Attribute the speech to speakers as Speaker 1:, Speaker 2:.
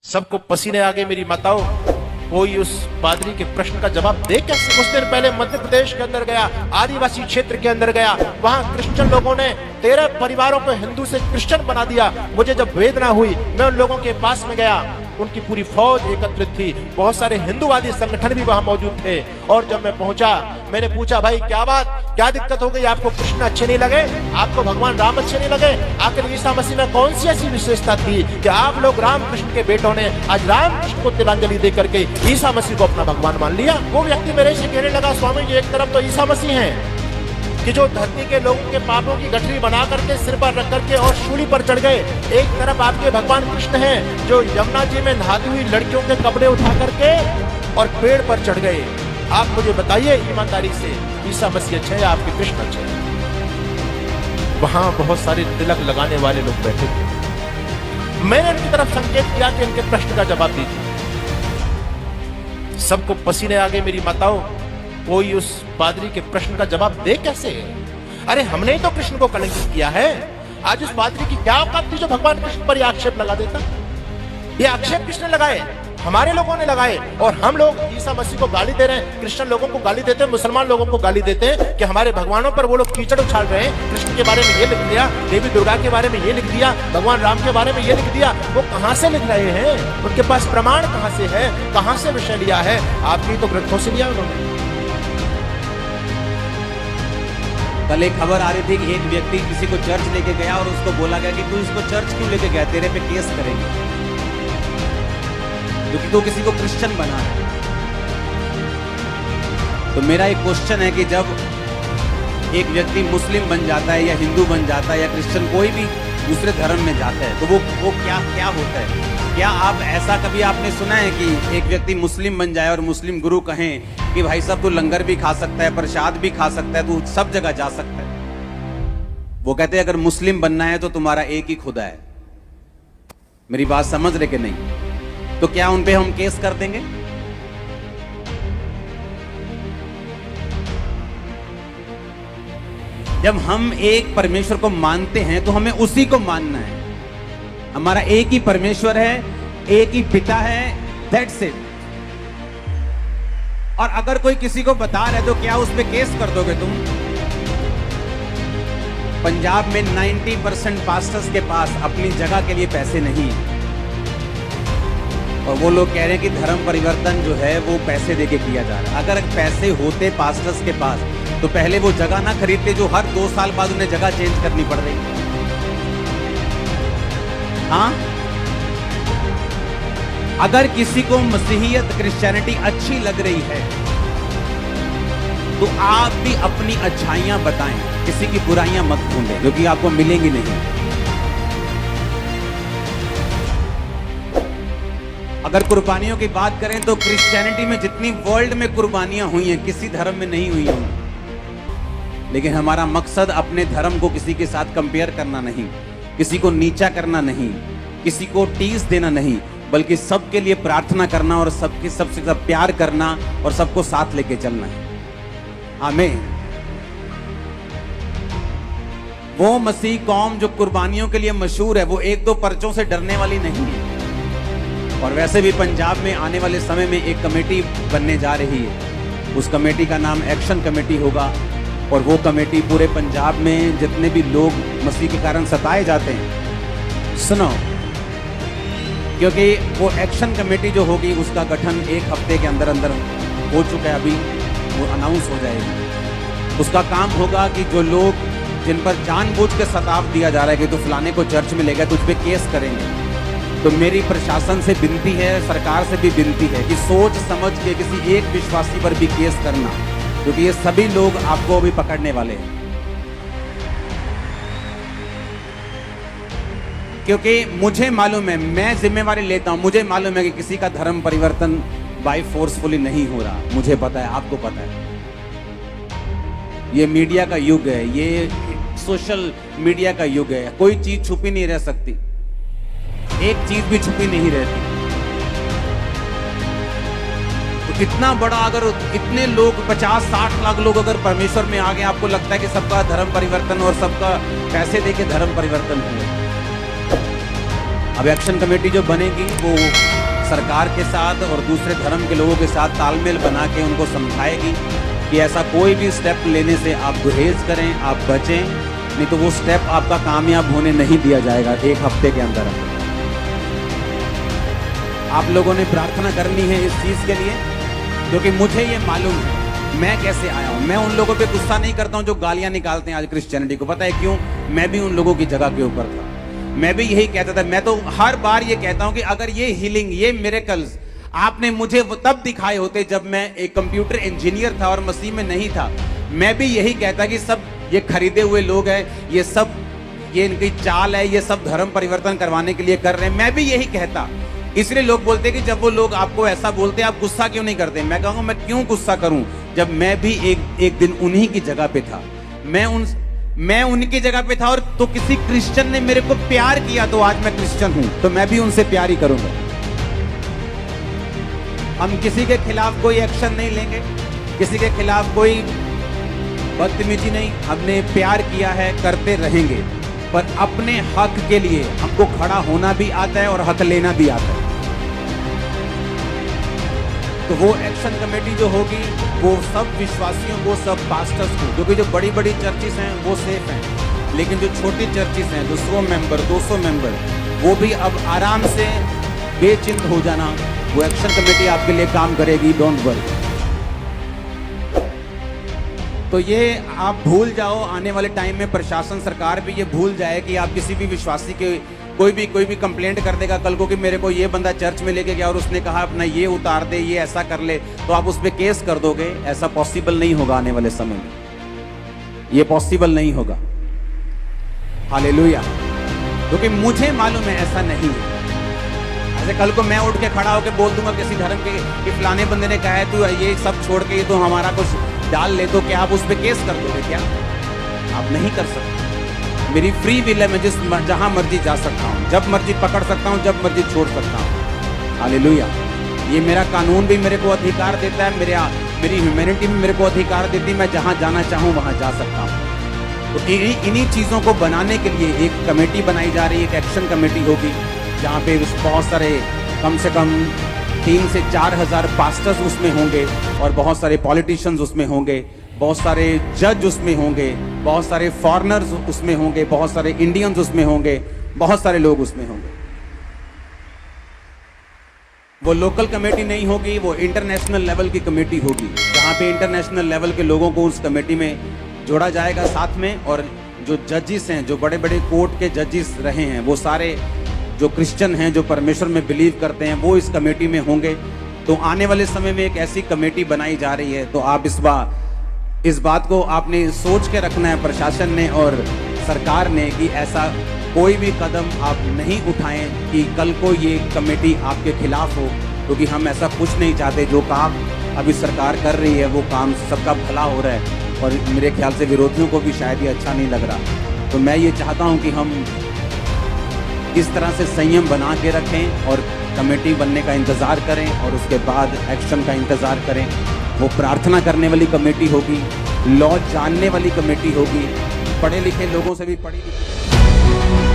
Speaker 1: सबको पसीने आ गए मेरी माताओं। कोई उस पादरी के प्रश्न का जवाब दे कैसे? कुछ दिन पहले मध्य प्रदेश के अंदर गया, आदिवासी क्षेत्र के अंदर गया, वहां क्रिश्चियन लोगों ने 13 परिवारों को हिंदू से क्रिश्चियन बना दिया। मुझे जब वेदना हुई, मैं उन लोगों के पास में गया, उनकी पूरी फौज एकत्रित थी, बहुत सारे हिंदूवादी संगठन भी वहां मौजूद थे। और जब मैं पहुंचा, मैंने पूछा, भाई क्या बात, क्या दिक्कत हो गई? आपको कृष्ण अच्छे नहीं लगे? आपको भगवान राम अच्छे नहीं लगे? आखिर ईसा मसीह में कौन सी ऐसी विशेषता थी कि आप लोग राम कृष्ण के बेटों ने आज राम कृष्ण को तिलांजलि दे करके ईसा मसीह को अपना भगवान मान लिया? वो व्यक्ति मेरे से कहने लगा, स्वामी जी एक तरफ तो ईसा मसीह है कि जो धरती के लोगों के पापों की गठरी बना करके सिर पर रख करके और शूली पर चढ़ गए, एक तरफ आपके भगवान कृष्ण हैं जो यमुना जी में नहाती हुई लड़कियों के कपड़े उठा करके और पेड़ पर चढ़ गए। आप मुझे बताइए ईमानदारी से, ईसा मसीह अच्छे या आपके कृष्ण अच्छे? वहां बहुत सारे तिलक लगाने वाले लोग बैठे थे। मैंने उनकी तरफ संकेत किया कि उनके प्रश्न का जवाब दीजिए। सबको पसीने आ गए मेरी माताओं। कोई उस पादरी के प्रश्न का जवाब दे कैसे? अरे हमने ही तो कृष्ण को कलंकित किया है। आज उस पादरी की क्या औकात थी जो भगवान कृष्ण पर यह आक्षेप लगा देता? ये आक्षेप किसने लगाए? हमारे लोगों ने लगाए। और हम लोग ईसा मसीह को गाली दे रहे हैं, क्रिश्चियन लोगों को गाली देते हैं, मुसलमान लोगों को गाली देते हैं कि हमारे भगवानों पर वो लोग कीचड़ उछाल रहे हैं। कृष्ण के बारे में ये लिख दिया, देवी दुर्गा के बारे में ये लिख दिया, भगवान राम के बारे में ये लिख दिया। वो कहां से लिख रहे हैं? उनके पास प्रमाण कहां से है? कहां से विषय लिया है? आपकी तो ग्रंथों से लिया उन्होंने।
Speaker 2: कल एक खबर आ रही थी कि एक व्यक्ति किसी को चर्च लेके गया और उसको बोला गया कि तू इसको चर्च क्यों लेके गया, तेरे पे केस करेंगे क्योंकि तू किसी को क्रिश्चियन बना है। तो मेरा एक क्वेश्चन है कि जब एक व्यक्ति मुस्लिम बन जाता है या हिंदू बन जाता है या क्रिश्चियन कोई भी दूसरे धर्म में जाता है तो वो क्या होता है? क्या आप ऐसा कभी आपने सुना है कि एक व्यक्ति मुस्लिम बन जाए और मुस्लिम गुरु कहें कि भाई साहब तू लंगर भी खा सकता है, प्रसाद भी खा सकता है, तू सब जगह जा सकता है? वो कहते हैं अगर मुस्लिम बनना है तो तुम्हारा एक ही खुदा है। मेरी बात समझ रहे कि नहीं? तो क्या उन पे हम केस कर देंगे? जब हम एक परमेश्वर को मानते हैं तो हमें उसी को मानना है। हमारा एक ही परमेश्वर है, एक ही पिता है, दैट्स इट। और अगर कोई किसी को बता रहे तो क्या उस पे केस कर दोगे तुम? पंजाब में 90% पास्टर्स के पास अपनी जगह के लिए पैसे नहीं है और वो लोग कह रहे हैं कि धर्म परिवर्तन जो है वो पैसे देके किया जा रहा है। अगर पैसे होते पास्टर्स के पास तो पहले वो जगह ना खरीदते जो हर 2 साल बाद उन्हें जगह चेंज करनी पड़ रही है। हाँ, अगर किसी को मसीहियत क्रिश्चियनिटी अच्छी लग रही है तो आप भी अपनी अच्छाइयां बताएं, किसी की बुराइयां मत ढूंढें क्योंकि आपको मिलेंगी नहीं। अगर कुर्बानियों की बात करें तो क्रिश्चियनिटी में जितनी वर्ल्ड में कुर्बानियां हुई हैं किसी धर्म में नहीं हुई होंगी। लेकिन हमारा मकसद अपने धर्म को किसी के साथ कंपेयर करना नहीं, किसी को नीचा करना नहीं, किसी को टीस देना नहीं, बल्कि सबके लिए प्रार्थना करना और सबके सबसे सब प्यार करना और सबको साथ लेके चलना है। आमीन। वो मसीह कौम जो कुर्बानियों के लिए मशहूर है वो 1-2 पर्चों से डरने वाली नहीं है। और वैसे भी पंजाब में आने वाले समय में एक कमेटी बनने जा रही है। उस कमेटी का नाम एक्शन कमेटी होगा और वो कमेटी पूरे पंजाब में जितने भी लोग मसीह के कारण सताए जाते हैं, सुनो, क्योंकि वो एक्शन कमेटी जो होगी उसका गठन 1 हफ्ते के अंदर अंदर हो चुका है, अभी वो अनाउंस हो जाएगी। उसका काम होगा कि जो लोग जिन पर जानबूझ के सताव दिया जा रहा है कि तो फलाने को चर्च में ले गए, तुझ पे केस करेंगे। तो मेरी प्रशासन से विनती है, सरकार से भी विनती है कि सोच समझ के किसी एक विश्वासी पर भी केस करना, क्योंकि ये सभी लोग आपको अभी पकड़ने वाले हैं। क्योंकि मुझे मालूम है, मैं जिम्मेवारी लेता हूं, मुझे मालूम है कि किसी का धर्म परिवर्तन बाय फोर्सफुली नहीं हो रहा। मुझे पता है, आपको पता है। ये मीडिया का युग है, ये सोशल मीडिया का युग है, कोई चीज छुपी नहीं रह सकती, एक चीज भी छुपी नहीं रहती। तो इतना बड़ा, अगर इतने लोग 50-60 लाख लोग अगर परमेश्वर में आ गए, आपको लगता है कि सबका धर्म परिवर्तन और सबका पैसे देके धर्म परिवर्तन हुआ? अब एक्शन कमेटी जो बनेगी वो सरकार के साथ और दूसरे धर्म के लोगों के साथ तालमेल बना के उनको समझाएगी कि ऐसा कोई भी स्टेप लेने से आप गुरेज करें, आप बचें, नहीं तो वो स्टेप आपका कामयाब होने नहीं दिया जाएगा 1 हफ्ते के अंदर। आप लोगों ने प्रार्थना करनी है इस चीज़ के लिए, क्योंकि मुझे ये मालूम है मैं कैसे आया हूँ। मैं उन लोगों पे गुस्सा नहीं करता हूँ जो गालियाँ निकालते हैं आज क्रिश्चियनिटी को। पता है क्यों? मैं भी उन लोगों की जगह के ऊपर था, मैं भी यही कहता था। मैं तो हर बार ये कहता हूँ कि अगर ये हीलिंग, ये मिरेकल्स आपने मुझे तब दिखाए होते जब मैं एक कंप्यूटर इंजीनियर था और मसीह में नहीं था, मैं भी यही कहता कि सब ये खरीदे हुए लोग हैं, ये सब ये इनकी चाल है, ये सब धर्म परिवर्तन करवाने के लिए कर रहे हैं, मैं भी यही कहता। इसलिए लोग बोलते कि जब वो लोग आपको ऐसा बोलते हैं आप गुस्सा क्यों नहीं करते? मैं कहूँगा मैं क्यों गुस्सा करूं जब मैं भी एक दिन उन्हीं की जगह पे था। मैं उनकी जगह पे था और तो किसी क्रिश्चियन ने मेरे को प्यार किया तो आज मैं क्रिश्चियन हूं, तो मैं भी उनसे प्यार ही करूंगा। हम किसी के खिलाफ कोई एक्शन नहीं लेंगे, किसी के खिलाफ कोई बदतमीजी नहीं, हमने प्यार किया है, करते रहेंगे। पर अपने हक के लिए हमको खड़ा होना भी आता है और हक लेना भी आता है। तो वो एक्शन कमेटी जो होगी वो सब विश्वासियों को, सब पास्टर्स को, क्योंकि जो बड़ी बड़ी चर्चेस हैं वो सेफ हैं, लेकिन जो छोटी चर्चेस हैं जो 100 मेंबर 200 मेंबर, वो भी अब आराम से बेचिंत हो जाना। वो एक्शन कमेटी आपके लिए काम करेगी, डोंट वरी। तो ये आप भूल जाओ, आने वाले टाइम में प्रशासन, सरकार भी ये भूल जाए कि आप किसी भी विश्वासी के कोई भी कंप्लेंट कर देगा कल को कि मेरे को ये बंदा चर्च में लेके गया और उसने कहा अपना ये उतार दे, ये ऐसा कर ले, तो आप उस पर केस कर दोगे। ऐसा पॉसिबल नहीं होगा आने वाले समय में, ये पॉसिबल नहीं होगा। हालेलुया। क्योंकि मुझे मालूम है ऐसा नहीं है। ऐसे कल को मैं उठ के खड़ा होकर बोल दूंगा किसी धर्म के कि फलाने बंदे ने कहा है तू ये सब छोड़ के तो हमारा कुछ डाल ले, तो क्या आप उस पर केस कर दोगे? क्या आप नहीं कर सकते। मेरी फ्री विल है, मैं जहां मर्जी जा सकता हूं, जब मर्जी पकड़ सकता हूं, जब मर्जी छोड़ सकता हूं। हालेलुया। ये मेरा कानून भी मेरे को अधिकार देता है, मेरी ह्यूमैनिटी भी मेरे को अधिकार देती है, मैं जहां जाना चाहूं वहां जा सकता हूं। तो इन्हीं चीज़ों को बनाने के लिए एक कमेटी बनाई जा रही है, एक एक्शन कमेटी होगी जहाँ पे बहुत सारे, कम से कम 3 से 4 हज़ार पास्टर्स उसमें होंगे और बहुत सारे पॉलिटिशियंस उसमें होंगे, बहुत सारे जज उसमें होंगे, बहुत सारे फॉरेनर्स उसमें होंगे, बहुत सारे इंडियंस उसमें होंगे, बहुत सारे लोग उसमें होंगे। वो लोकल कमेटी नहीं होगी, वो इंटरनेशनल लेवल की कमेटी होगी, जहाँ पे इंटरनेशनल लेवल के लोगों को उस कमेटी में जोड़ा जाएगा साथ में। और जो जजेस हैं, जो बड़े बड़े कोर्ट के जजेस रहे हैं, वो सारे जो क्रिश्चियन हैं, जो परमेश्वर में बिलीव करते हैं, वो इस कमेटी में होंगे। तो आने वाले समय में एक ऐसी कमेटी बनाई जा रही है। तो आप इस बात को आपने सोच के रखना है, प्रशासन ने और सरकार ने, कि ऐसा कोई भी कदम आप नहीं उठाएं कि कल को ये कमेटी आपके खिलाफ हो, क्योंकि हम ऐसा कुछ नहीं चाहते। जो काम अभी सरकार कर रही है वो काम सबका भला हो रहा है और मेरे ख्याल से विरोधियों को भी शायद ये अच्छा नहीं लग रहा। तो मैं ये चाहता हूँ कि हम इस तरह से संयम बना के रखें और कमेटी बनने का इंतज़ार करें और उसके बाद एक्शन का इंतज़ार करें। वो प्रार्थना करने वाली कमेटी होगी, लॉ जानने वाली कमेटी होगी, पढ़े लिखे लोगों से भी पढ़ी लिखी